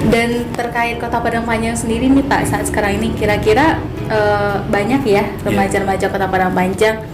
Dan terkait Kota Padang Panjang sendiri nih Pak, saat sekarang ini kira-kira banyak ya remaja-remaja Kota Padang Panjang,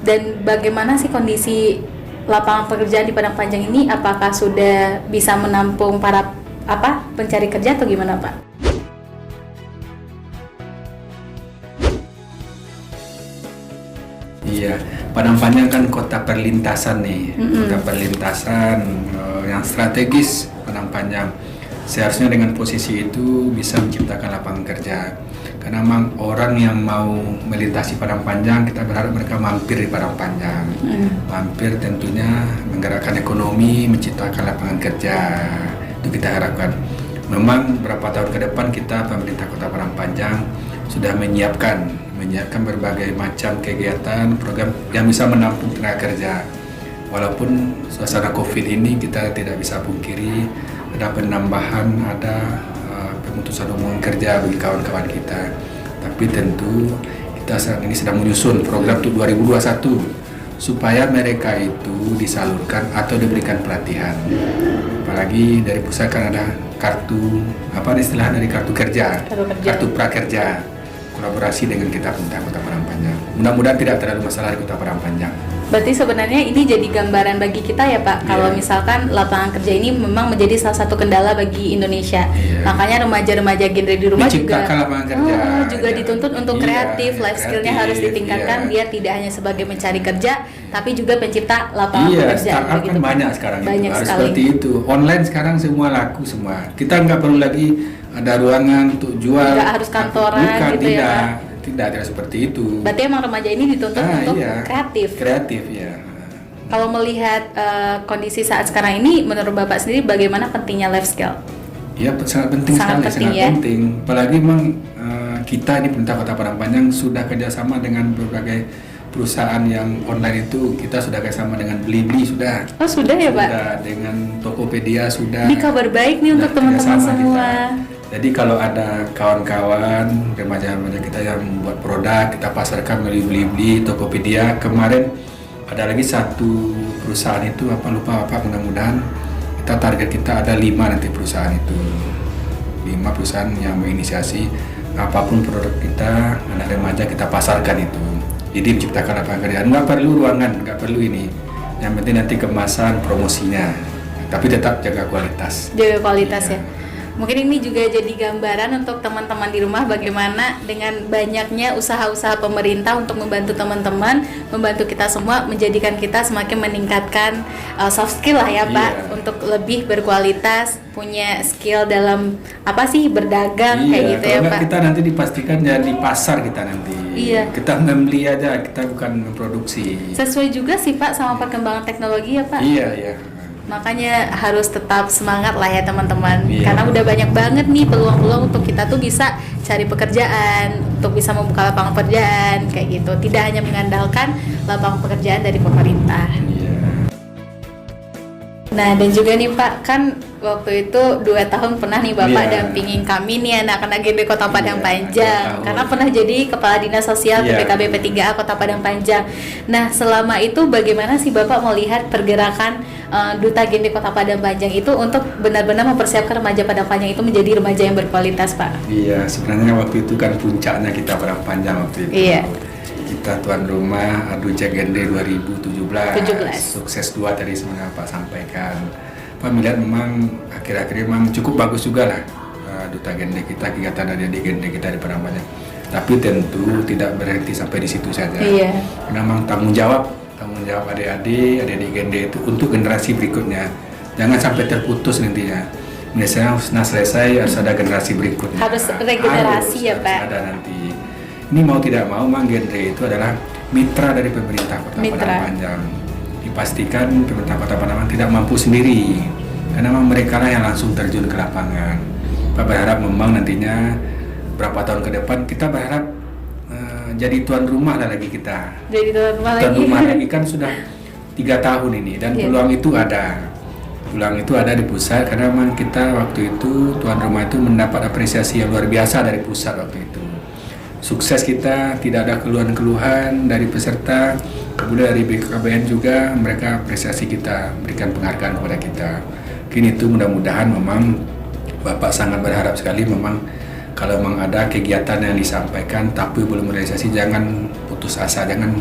dan bagaimana sih kondisi lapangan pekerjaan di Padang Panjang ini? Apakah sudah bisa menampung para pencari kerja atau gimana Pak? Iya, Padang Panjang kan kota perlintasan nih, kota perlintasan yang strategis. Padang Panjang seharusnya dengan posisi itu bisa menciptakan lapangan kerja. Karena memang orang yang mau melintasi Padang Panjang, kita berharap mereka mampir di Padang Panjang. Mampir tentunya menggerakkan ekonomi, menciptakan lapangan kerja. Itu kita harapkan. Memang beberapa tahun ke depan kita pemerintah Kota Padang Panjang sudah menyiapkan berbagai macam kegiatan, program yang bisa menampung tenaga kerja. Walaupun suasana COVID ini kita tidak bisa pungkiri ada penambahan, ada pemutusan hubungan kerja bagi kawan-kawan kita. Tapi tentu kita saat ini sedang menyusun program untuk 2021 supaya mereka itu disalurkan atau diberikan pelatihan. Apalagi dari pusat kan ada kartu, istilah dari kartu kerja, kartu prakerja, kolaborasi dengan kita pemerintah Kota Padang Panjang. Mudah-mudahan tidak terlalu masalah di Kota Padang Panjang. Berarti sebenarnya ini jadi gambaran bagi kita ya Pak, kalau misalkan lapangan kerja ini memang menjadi salah satu kendala bagi Indonesia. Makanya remaja-remaja genre di rumah juga dituntut untuk kreatif, life skill-nya harus ditingkatkan. Dia tidak hanya sebagai mencari kerja, tapi juga pencipta lapangan pekerjaan. Startup kan banyak sekarang, banyak harus sekali. Seperti itu. Online sekarang semua laku semua. Kita nggak perlu lagi ada ruangan untuk jual. Nggak harus kantoran gitu ya Pak. Tidak seperti itu. Berarti emang remaja ini dituntut untuk kreatif. Kreatif ya. Kalau melihat kondisi saat sekarang ini, menurut Bapak sendiri bagaimana pentingnya life skill? Ya sangat penting sekali, sangat penting. Apalagi memang kita ini pemerintah Kota Padang Panjang sudah kerjasama dengan berbagai perusahaan yang online itu. Kita sudah kerjasama dengan Blibli sudah. Oh sudah ya Pak? Sudah, dengan Tokopedia sudah. Ini kabar baik nih untuk teman-teman semua. Jadi kalau ada kawan-kawan remaja-remaja kita yang membuat produk, kita pasarkan melalui Blibli, Tokopedia. Kemarin ada lagi satu perusahaan itu, mudah-mudahan kita target kita ada 5 nanti perusahaan itu. 5 perusahaan yang menginisiasi apapun produk kita, anak remaja kita pasarkan itu. Jadi menciptakan lapangan kerja. Nggak perlu ruangan, nggak perlu ini. Yang penting nanti kemasan, promosinya. Tapi tetap jaga kualitas. Jaga kualitas ya. Mungkin ini juga jadi gambaran untuk teman-teman di rumah bagaimana dengan banyaknya usaha-usaha pemerintah untuk membantu teman-teman, membantu kita semua, menjadikan kita semakin meningkatkan soft skill lah ya Pak, untuk lebih berkualitas, punya skill dalam berdagang kayak gitu ya Pak. Kita nanti dipastikan jadi pasar kita nanti. Kita membeli aja, kita bukan memproduksi. Sesuai juga sih Pak sama perkembangan teknologi ya Pak. Iya. Makanya harus tetap semangat lah ya teman-teman, karena udah banyak banget nih peluang-peluang untuk kita tuh bisa cari pekerjaan, untuk bisa membuka lapangan pekerjaan kayak gitu, tidak hanya mengandalkan lapangan pekerjaan dari pemerintah. Nah dan juga nih Pak, kan waktu itu 2 tahun pernah nih Bapak dampingin kami nih anak-anak GD Kota Padang Panjang, karena pernah jadi Kepala Dinas Sosial PPKB P3A Kota Padang Panjang. Nah selama itu bagaimana sih Bapak melihat pergerakan Duta GD Kota Padang Panjang itu untuk benar-benar mempersiapkan remaja Padang Panjang itu menjadi remaja yang berkualitas Pak? Iya, sebenarnya waktu itu kan puncaknya kita Padang Panjang waktu itu. Kita tuan rumah Duta GD 2017. Sukses 2 tadi sebenarnya Pak sampaikan. Pak melihat memang akhir-akhir memang cukup bagus juga lah Duta GD kita, kegiatan dari GD kita di Padang Panjang. Tapi tentu tidak berhenti sampai di situ saja. Karena memang tanggung jawab adik-adik GD itu untuk generasi berikutnya. Jangan sampai terputus nantinya. Misalnya selesai harus ada generasi berikutnya. Harus regenerasi ya Pak. Ada nanti. Ini mau tidak mau memang genre itu adalah mitra dari pemerintah Kota Padang Panjang. Dipastikan pemerintah Kota Padang Panjang tidak mampu sendiri, karena memang mereka lah yang langsung terjun ke lapangan. Kita berharap memang nantinya berapa tahun ke depan kita berharap jadi tuan rumah lagi kita. Jadi tuan rumah lagi kan sudah 3 tahun ini dan peluang itu ada. Peluang itu ada di pusat karena memang kita waktu itu tuan rumah itu mendapat apresiasi yang luar biasa dari pusat waktu itu. Sukses kita, tidak ada keluhan-keluhan dari peserta, kemudian dari BKKBN juga mereka apresiasi kita, berikan penghargaan kepada kita. Mungkin itu mudah-mudahan memang Bapak sangat berharap sekali memang kalau memang ada kegiatan yang disampaikan tapi belum realisasi, jangan putus asa, jangan,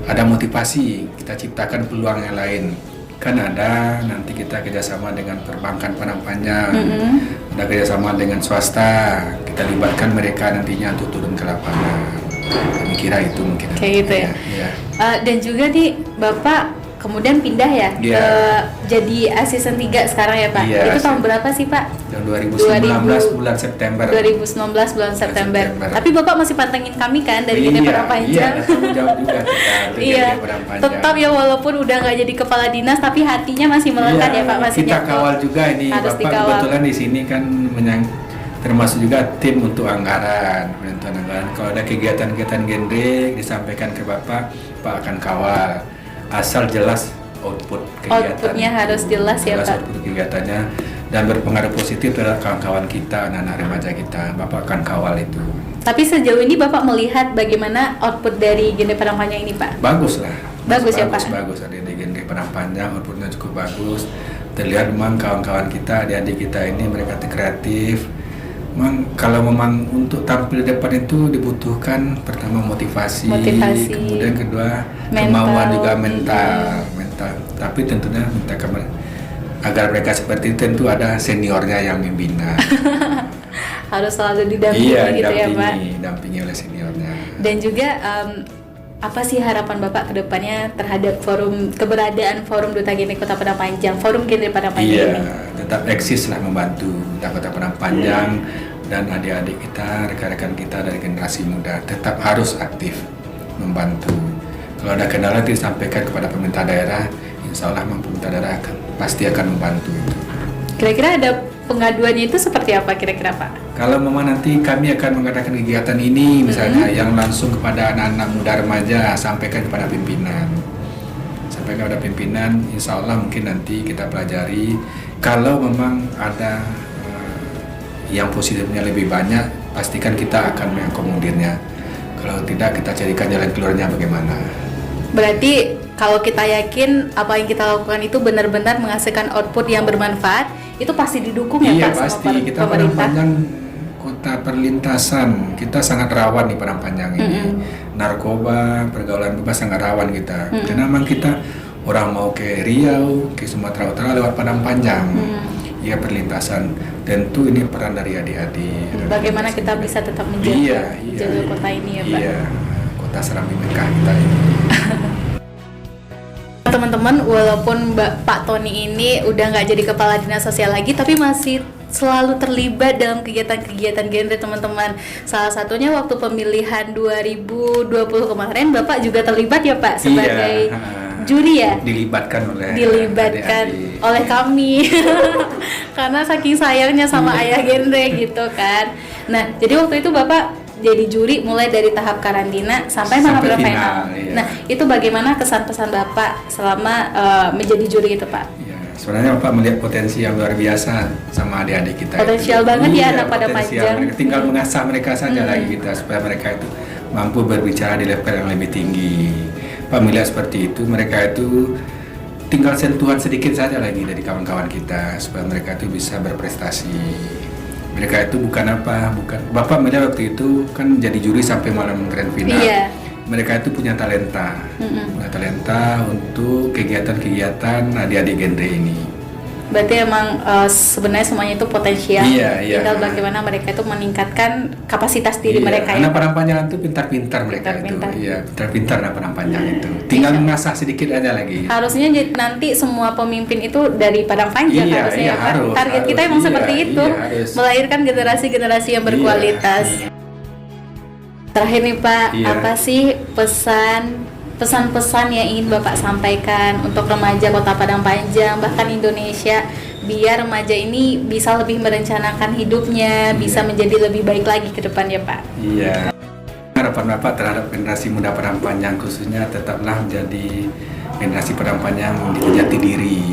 ada motivasi, kita ciptakan peluang yang lain. Kan ada nanti kita kerjasama dengan perbankan Padang Panjang, ada kerjasama dengan swasta, kita libatkan mereka nantinya untuk turun ke lapangan. Kami kira itu mungkin. Kayak gitu ya. Ya. Dan juga nih Bapak kemudian pindah ya ke jadi asisten 3 sekarang ya Pak. Itu tahun berapa sih Pak? Tahun 2019 bulan September. 2019 bulan September. Tapi Bapak masih pantengin kami kan dari Gede Padang Panjang. Iya, tanggung jawab juga kita. Iya. Tetap ya, walaupun udah nggak jadi kepala dinas tapi hatinya masih melekat ya Pak, masih kita kawal juga ini. Harus Bapak dikawal. kebetulan di sini kan termasuk juga tim untuk anggaran, penentuan anggaran. Kalau ada kegiatan-kegiatan genre disampaikan ke Bapak, Pak akan kawal. Asal jelas output kegiatan. Outputnya harus jelas ya Pak. Output kegiatannya dan berpengaruh positif terhadap kawan-kawan kita, anak-anak remaja kita. Bapak akan kawal itu. Tapi sejauh ini Bapak melihat bagaimana output dari Gede Padang Panjang ini Pak? Bagus lah. Bagus ya Pak? Bagus, ada di genre Padang Panjang, outputnya cukup bagus. Terlihat memang kawan-kawan kita, adik-adik kita ini mereka kreatif. Memang kalau memang untuk tampil di depan itu dibutuhkan pertama motivasi. Kemudian kedua kemauan juga mental. Tapi tentunya agar mereka seperti itu tentu ada seniornya yang membina. Harus selalu didampingi gitu ya Pak. Dampingi oleh seniornya. Dan juga apa sih harapan Bapak ke depannya terhadap keberadaan Forum Duta Genre Kota Padang Panjang, Forum Genre Padang Panjang ini? Tetap eksis lah membantu Duta Kota Padang Panjang dan adik-adik kita, rekan-rekan kita dari generasi muda tetap harus aktif membantu. Kalau ada kendala disampaikan kepada pemerintah daerah, insya Allah pemerintah daerah pasti akan membantu itu. Kira-kira ada pengaduannya itu seperti apa kira-kira Pak? Kalau memang nanti kami akan mengadakan kegiatan ini misalnya yang langsung kepada anak-anak muda remaja, sampaikan kepada pimpinan. Sampaikan kepada pimpinan, insya Allah mungkin nanti kita pelajari. Kalau memang ada yang positifnya lebih banyak, pastikan kita akan mengakomodirnya. Kalau tidak, kita carikan jalan keluarnya bagaimana. Berarti kalau kita yakin apa yang kita lakukan itu benar-benar menghasilkan output yang bermanfaat, itu pasti didukung ya Pak pasti. sama Kita Padang Panjang kota perlintasan, kita sangat rawan di Padang Panjang ini. Narkoba, pergaulan bebas sangat rawan kita. Karena memang kita orang mau ke Riau, ke Sumatera Utara lewat Padang Panjang. Ya perlintasan. Tentu ini peran dari adik-adik. Bagaimana kita bisa tetap menjaga kota ini ya Pak? Iya, kota Serambi Mekah kita ini. Teman-teman, walaupun Pak Tony ini udah nggak jadi kepala dinas sosial lagi, tapi masih selalu terlibat dalam kegiatan-kegiatan genre teman-teman. Salah satunya waktu pemilihan 2020 kemarin, Bapak juga terlibat ya Pak sebagai juri ya? Dilibatkan oleh kami karena saking sayangnya sama ayah genre gitu kan. Nah, jadi waktu itu Bapak jadi juri mulai dari tahap karantina sampai final. Nah, itu bagaimana kesan pesan Bapak selama menjadi juri itu Pak? Ya, sebenarnya Bapak melihat potensi yang luar biasa sama adik-adik kita. Potensial itu banget ya anak Padang Panjang. Tinggal mengasah mereka saja lagi kita supaya mereka itu mampu berbicara di level yang lebih tinggi. Pak melihat seperti itu, mereka itu tinggal sentuhan sedikit saja lagi dari kawan-kawan kita supaya mereka itu bisa berprestasi. Mereka itu bukan Bapak melihat waktu itu kan jadi juri sampai malam grand final. Iya. Mereka itu punya talenta, untuk kegiatan-kegiatan adik-adik genre ini. Berarti emang sebenarnya semuanya itu potensial. Iya. Tinggal bagaimana mereka itu meningkatkan kapasitas diri mereka. Anak Padang Panjang itu pintar-pintar mereka itu. Iya, pintar-pintar anak Padang Panjang itu. Tinggal mengasah sedikit aja lagi. Harusnya nanti semua pemimpin itu dari Padang Panjang harusnya. Harus, target kita emang seperti itu, melahirkan generasi-generasi yang berkualitas. Terakhir nih Pak, apa sih pesan-pesan yang ingin Bapak sampaikan untuk remaja Kota Padang Panjang bahkan Indonesia biar remaja ini bisa lebih merencanakan hidupnya, bisa menjadi lebih baik lagi ke depan ya Pak? Iya. Harapan Bapak terhadap generasi muda Padang Panjang khususnya tetaplah menjadi generasi Padang Panjang memiliki jati diri.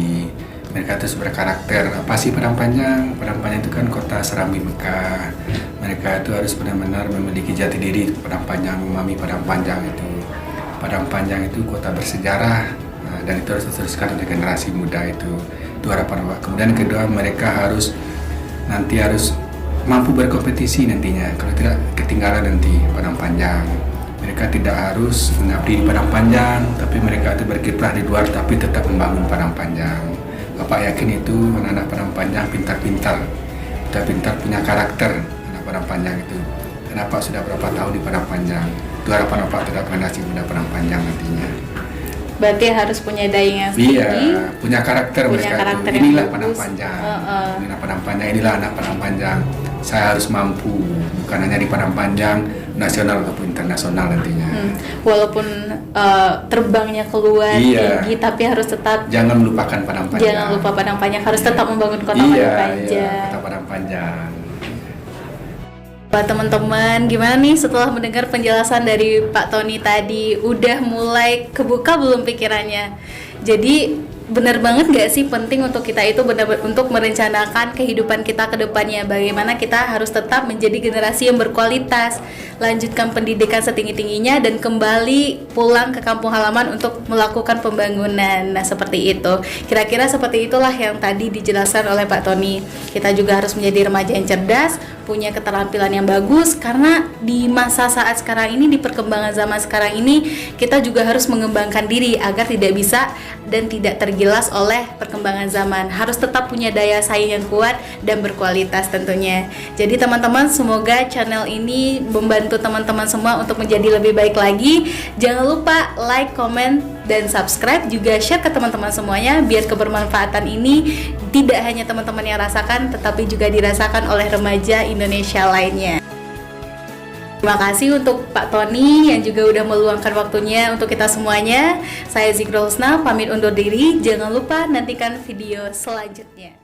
Mereka itu berkarakter. Apa sih Padang Panjang? Padang Panjang itu kan kota Serambi Mekah. Mereka itu harus benar-benar memiliki jati diri. Padang Panjang, memahami Padang Panjang itu. Padang Panjang itu kota bersejarah, dan itu harus diteruskan oleh generasi muda itu harapan Bapak. Kemudian kedua, mereka harus nanti harus mampu berkompetisi nantinya. Kalau tidak ketinggalan nanti Padang Panjang. Mereka tidak harus mengabdi di Padang Panjang, tapi mereka itu berkiprah di luar tapi tetap membangun Padang Panjang. Bapak yakin itu anak-anak Padang Panjang pintar-pintar punya karakter anak Padang Panjang itu. Kenapa sudah berapa tahun di Padang Panjang? Itu harapan Bapak terhadap generasi muda Padang Panjang nantinya. Berarti harus punya daya yang sendiri. Iya, punya karakter mereka karakter itu. yang Inilah bagus. Padang Panjang. Inilah Padang Panjang, inilah anak Padang Panjang. Saya harus mampu, bukan hanya di Padang Panjang, nasional ataupun internasional nantinya. Walaupun terbangnya keluar tinggi, tapi harus tetap jangan melupakan Padang Panjang. Jangan lupa Padang Panjang, harus tetap membangun kota Padang Panjang. Iya, kota Padang Panjang. Buat teman-teman, gimana nih setelah mendengar penjelasan dari Pak Tony tadi? Udah mulai kebuka belum pikirannya? Jadi benar banget gak sih penting untuk kita itu benar-benar untuk merencanakan kehidupan kita ke depannya, bagaimana kita harus tetap menjadi generasi yang berkualitas, lanjutkan pendidikan setinggi-tingginya dan kembali pulang ke kampung halaman untuk melakukan pembangunan. Nah, seperti itu. Kira-kira seperti itulah yang tadi dijelaskan oleh Pak Tony. Kita juga harus menjadi remaja yang cerdas, punya keterampilan yang bagus, karena di masa saat sekarang ini, di perkembangan zaman sekarang ini, kita juga harus mengembangkan diri agar tidak bisa dan tidak tergilas oleh perkembangan zaman. Harus tetap punya daya saing yang kuat dan berkualitas tentunya. Jadi teman-teman, semoga channel ini membantu teman-teman semua untuk menjadi lebih baik lagi. Jangan lupa like, comment, dan subscribe, juga share ke teman-teman semuanya biar kebermanfaatan ini tidak hanya teman-teman yang rasakan, tetapi juga dirasakan oleh remaja Indonesia lainnya. Terima kasih untuk Pak Tony yang juga udah meluangkan waktunya untuk kita semuanya. Saya Zikrul Husna, pamit undur diri. Jangan lupa nantikan video selanjutnya.